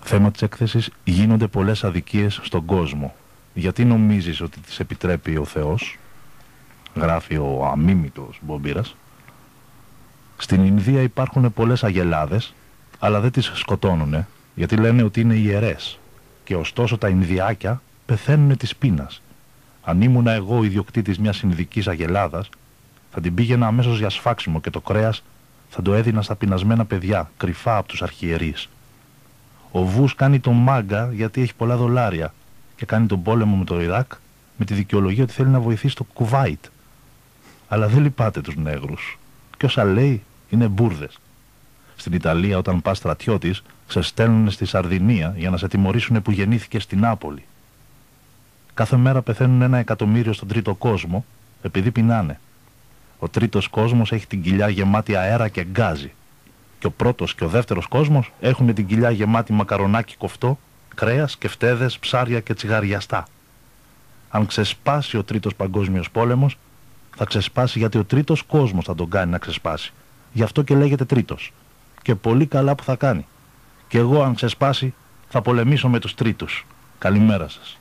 Θέμα της έκθεσης: γίνονται πολλές αδικίες στον κόσμο. Γιατί νομίζεις ότι τις επιτρέπει ο Θεός? Γράφει ο αμίμητος Μπομπήρας. Στην Ινδία υπάρχουν πολλές αγελάδες, αλλά δεν τις σκοτώνουνε, γιατί λένε ότι είναι ιερές. Και ωστόσο τα Ινδιάκια πεθαίνουνε της πείνας. Αν ήμουνα εγώ ιδιοκτήτης μιας Ινδικής αγελάδας, θα την πήγαινα αμέσως για σφάξιμο και το κρέας θα το έδινα στα πεινασμένα παιδιά, κρυφά από τους αρχιερείς. Ο Βους κάνει τον μάγκα γιατί έχει πολλά δολάρια και κάνει τον πόλεμο με το Ιράκ με τη δικαιολογία ότι θέλει να βοηθήσει το Κουβάιτ. Αλλά δεν λυπάται τους νέγρους. Και όσα λέει είναι μπουρδες. Στην Ιταλία, όταν πας στρατιώτης, σε στέλνουν στη Σαρδινία για να σε τιμωρήσουν που γεννήθηκε στην Νάπολη. Κάθε μέρα πεθαίνουν 1 εκατομμύριο στον τρίτο κόσμο επειδή πεινάνε. Ο τρίτος κόσμος έχει την κοιλιά γεμάτη αέρα και γκάζι. Και ο πρώτος και ο δεύτερος κόσμος έχουν την κοιλιά γεμάτη μακαρονάκι κοφτό, κρέας και φτέδες, ψάρια και τσιγαριαστά. Αν ξεσπάσει ο τρίτος παγκόσμιος πόλεμος, θα ξεσπάσει γιατί ο τρίτος κόσμος θα τον κάνει να ξεσπάσει. Γι' αυτό και λέγεται τρίτος. Και πολύ καλά που θα κάνει. Και εγώ αν ξεσπάσει θα πολεμήσω με τους τρίτους. Καλημέρα σας.